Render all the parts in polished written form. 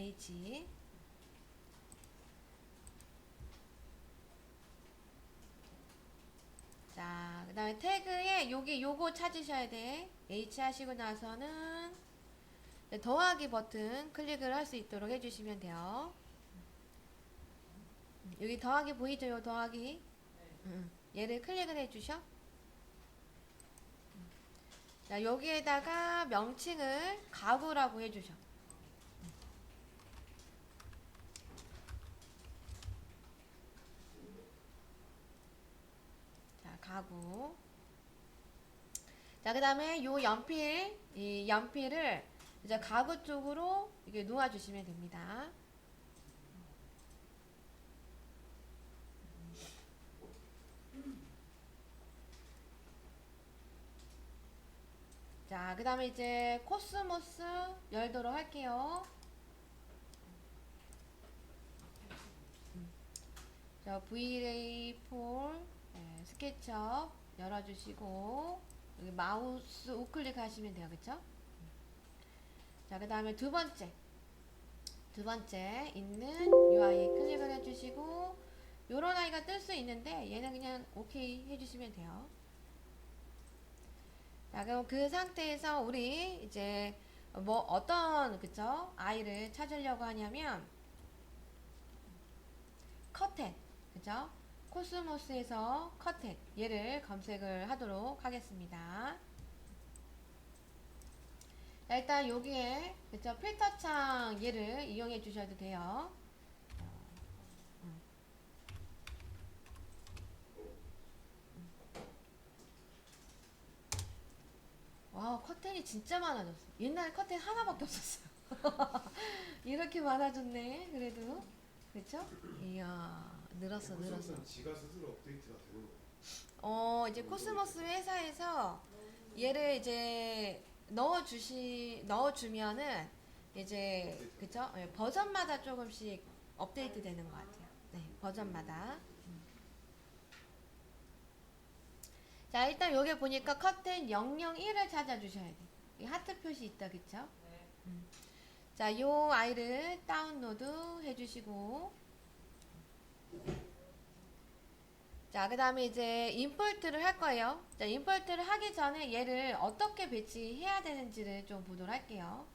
H. 자, 그 다음에 태그에 여기 요거 찾으셔야 돼. H 하시고 나서는 더하기 버튼 클릭을 할 수 있도록 해주시면 돼요. 여기 더하기 보이죠? 요 더하기. 얘를 클릭을 해주셔. 자, 여기에다가 명칭을 가구라고 해주셔. 자, 가구. 자, 그 다음에 요 연필, 이 연필을 이제 가구 쪽으로 이렇게 놓아주시면 됩니다. 자, 그 다음에 이제 코스모스 열도록 할게요. 자, V-Ray4 네, 스케치업 열어주시고 여기 마우스 우클릭 하시면 돼요. 그쵸? 자, 그 다음에 두 번째 있는 UI 클릭을 해주시고 요런 아이가 뜰 수 있는데 얘는 그냥 오케이 해주시면 돼요. 자, 그럼 그 상태에서 우리 이제 뭐 어떤 그쵸? 아이를 찾으려고 하냐면 커튼 그죠? 코스모스에서 커튼 얘를 검색을 하도록 하겠습니다. 자, 일단 여기에 그쵸? 필터 창 얘를 이용해 주셔도 돼요. 와, 커튼이 진짜 많아졌어. 옛날에 커튼 하나밖에 없었어요. 이렇게 많아졌네. 그래도 그쵸? 이야, 늘었어. 지가 스스로 업데이트가 되는 거예요. 이제 코스모스 회사에서 얘를 이제 넣어주면은 이제 그쵸? 예, 버전마다 조금씩 업데이트 되는 것 같아요. 네, 버전마다. 자, 일단 여기 보니까 커튼 001을 찾아주셔야 돼. 이 하트 표시 있다, 그쵸? 자, 요 아이를 다운로드 해주시고, 자, 그 다음에 이제 임포트를 할 거예요. 자, 임포트를 하기 전에 얘를 어떻게 배치해야 되는지를 좀 보도록 할게요.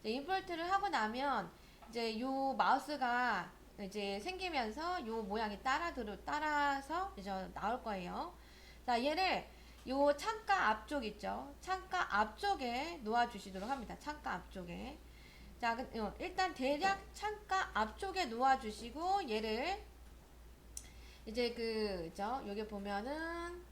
자, 임포트를 하고 나면 이제 요 마우스가 이제 생기면서 요 모양이 따라서 이제 나올 거예요. 자, 얘를 요 창가 앞쪽 있죠? 창가 앞쪽에 놓아주시도록 합니다. 창가 앞쪽에. 자, 일단 대략 창가 앞쪽에 놓아주시고 얘를 이제 여기 보면은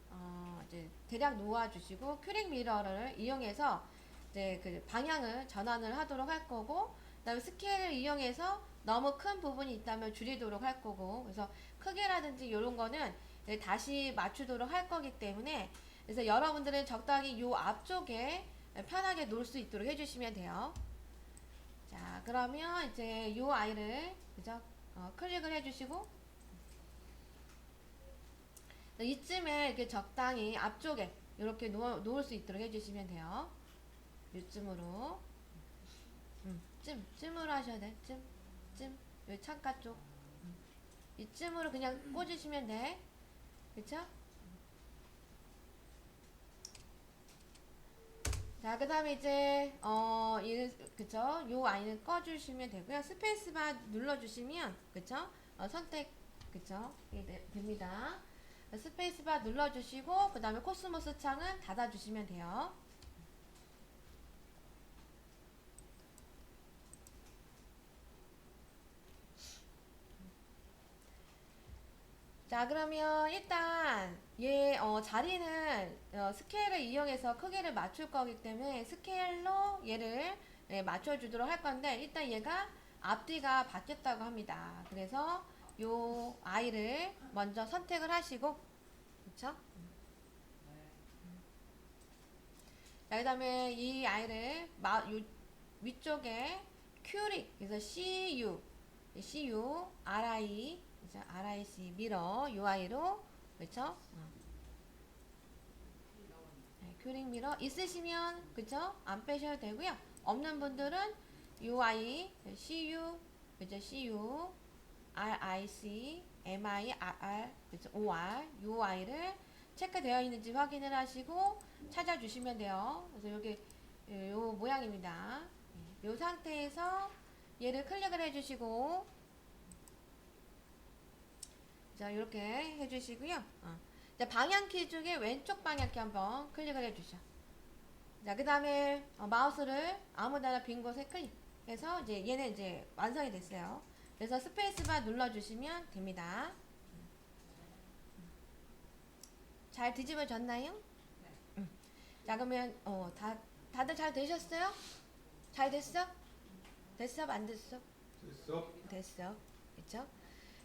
이제 대략 놓아주시고 큐링 미러를 이용해서 이제 그 방향을 전환을 하도록 할 거고, 그다음에 스케일을 이용해서 너무 큰 부분이 있다면 줄이도록 할 거고, 그래서 크기라든지 이런 거는 다시 맞추도록 할 거기 때문에, 그래서 여러분들은 적당히 요 앞쪽에 편하게 놓을 수 있도록 해주시면 돼요. 자, 그러면 이제 요 아이를 그죠? 클릭을 해주시고 이쯤에 이렇게 적당히 앞쪽에 이렇게 놓을 수 있도록 해주시면 돼요. 이쯤으로 쯤으로 하셔야 돼. 여기 창가 쪽 이쯤으로 그냥 꽂으시면 돼. 그쵸? 자, 그 다음에 이제 그쵸? 요 아이는 꺼주시면 되고요. 스페이스바 눌러주시면 그쵸? 선택 그쵸? 이게 됩니다. 스페이스바 눌러주시고 그 다음에 코스모스 창은 닫아주시면 돼요. 자, 그러면 일단 얘 자리는 스케일을 이용해서 크기를 맞출 거기 때문에 스케일로 얘를 맞춰주도록 할 건데, 일단 얘가 앞뒤가 바뀌었다고 합니다. 그래서 요 아이를 먼저 선택을 하시고 그쵸? 자, 그 다음에 이 아이를 위쪽에 큐릭 그래서 RIC 미러 UI로 그쵸? 네, 큐링 미러 있으시면 그쵸? 안 빼셔도 되고요. 없는 분들은 UI, CU, 그죠? CU, RIC, MIRR, 그죠? OR, UI를 체크되어 있는지 확인을 하시고 찾아주시면 돼요. 그래서 여기 요 모양입니다. 요 상태에서 얘를 클릭을 해주시고, 자, 이렇게 해주시고요. 자, 방향키 중에 왼쪽 방향키 한번 클릭을 해주셔. 자, 그 다음에 마우스를 아무데나 빈 곳에 클릭해서 이제 얘는 이제 완성이 됐어요. 그래서 스페이스바 눌러주시면 됩니다. 잘 뒤집어졌나요? 네. 자, 그러면 다들 잘 되셨어요? 잘 됐어? 됐어? 안 됐어? 됐어? 됐어. 그쵸?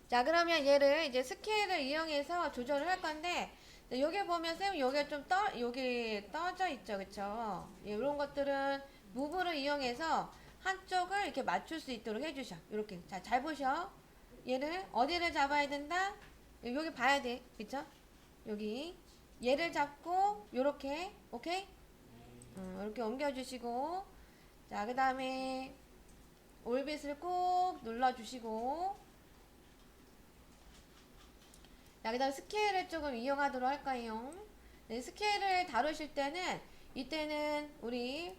자, 그러면 얘를 이제 스케일을 이용해서 조절을 할 건데, 여기 보면 쌤 여기 좀 여기 떠져 있죠, 그쵸? 이런 것들은 무브를 이용해서 한쪽을 이렇게 맞출 수 있도록 해주셔. 이렇게. 자, 잘 보셔. 얘를 어디를 잡아야 된다? 여기 봐야 돼, 그쵸? 여기 얘를 잡고 요렇게, 오케이? 이렇게 옮겨주시고, 자, 그 다음에 올빗을 꾹 눌러주시고, 자, 그 다음 스케일을 조금 이용하도록 할 거예요. 네, 스케일을 다루실 때는 이때는 우리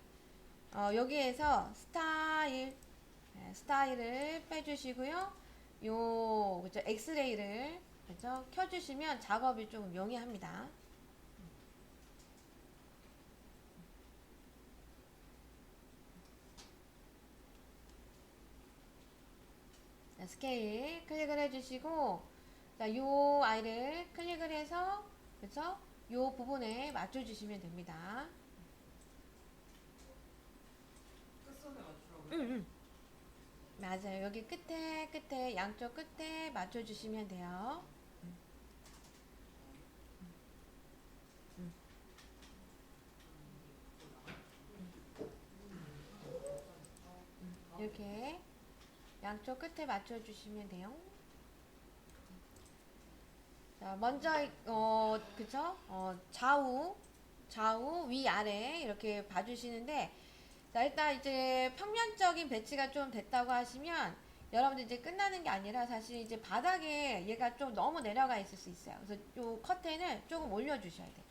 여기에서 스타일을 빼주시고요. 그죠? 엑스레이를 그죠? 켜주시면 작업이 조금 용이합니다. 자, 스케일 클릭을 해주시고, 자, 요 아이를 클릭을 해서 그쵸? 요 부분에 맞춰주시면 됩니다. 끝선에 맞추라고요? 응. 맞아요. 여기 끝에 양쪽 끝에 맞춰주시면 돼요. 이렇게 양쪽 끝에 맞춰주시면 돼요. 자, 먼저 그쵸? 좌우 위아래 이렇게 봐주시는데, 자, 일단 이제 평면적인 배치가 좀 됐다고 하시면 여러분들 이제 끝나는 게 아니라 사실 이제 바닥에 얘가 좀 너무 내려가 있을 수 있어요. 그래서 요 커튼을 조금 올려주셔야 돼요.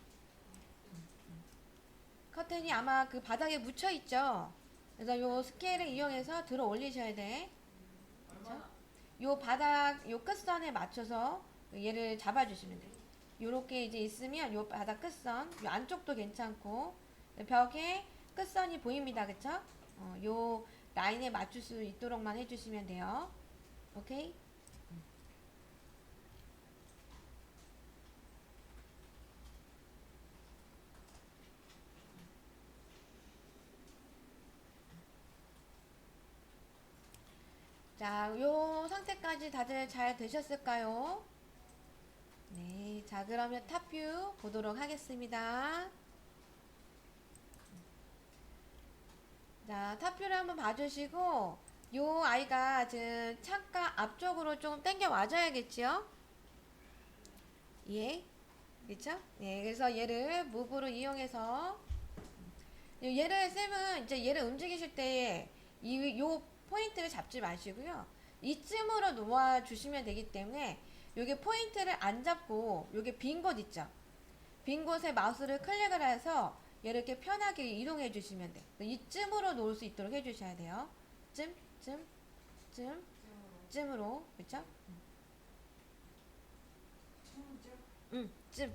커튼이 아마 그 바닥에 묻혀 있죠. 그래서 요 스케일을 이용해서 들어 올리셔야 돼. 그쵸? 요 바닥 요 끝선에 맞춰서 얘를 잡아주시면 돼요. 요렇게 이제 있으면 요 바닥 끝선, 요 안쪽도 괜찮고 벽에 끝선이 보입니다. 그쵸? 요 라인에 맞출 수 있도록만 해주시면 돼요. 오케이? 자, 요 상태까지 다들 잘 되셨을까요? 네, 자, 그러면 탑뷰 보도록 하겠습니다. 자, 탑뷰를 한번 봐주시고, 요 아이가 지금 창가 앞쪽으로 좀 당겨 와줘야겠지요? 예, 그쵸? 네, 그래서 얘를 무브로 이용해서, 얘를 쌤은 이제 얘를 움직이실 때, 요 포인트를 잡지 마시고요. 이쯤으로 놓아주시면 되기 때문에, 요게 포인트를 안 잡고, 요게 빈 곳 있죠? 빈 곳에 마우스를 클릭을 해서 얘를 이렇게 편하게 이동해 주시면 돼요. 이쯤으로 놓을 수 있도록 해 주셔야 돼요. 쯤으로. 그쵸? 쯤.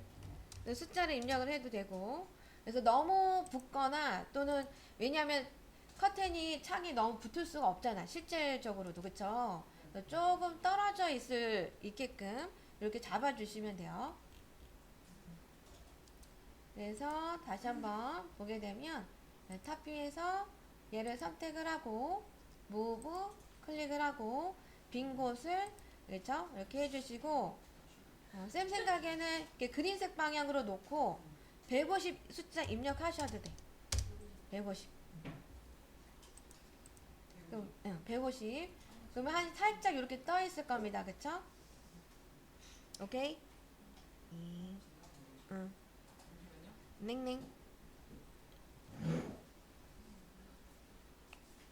숫자를 입력을 해도 되고. 그래서 너무 붓거나 또는 왜냐하면 커튼이 창이 너무 붙을 수가 없잖아. 실질적으로도. 그쵸? 조금 떨어져 있게끔 이렇게 잡아주시면 돼요. 그래서 다시 한번 보게 되면 탑뷰에서 얘를 선택을 하고 무브 클릭을 하고 빈 곳을 그렇죠? 이렇게 해주시고 쌤 생각에는 이렇게 그린색 방향으로 놓고 150 숫자 입력하셔도 돼. 150. 그럼 150. 그러면 한 살짝 이렇게 떠 있을 겁니다. 그쵸? 오케이? 응. 냉냉.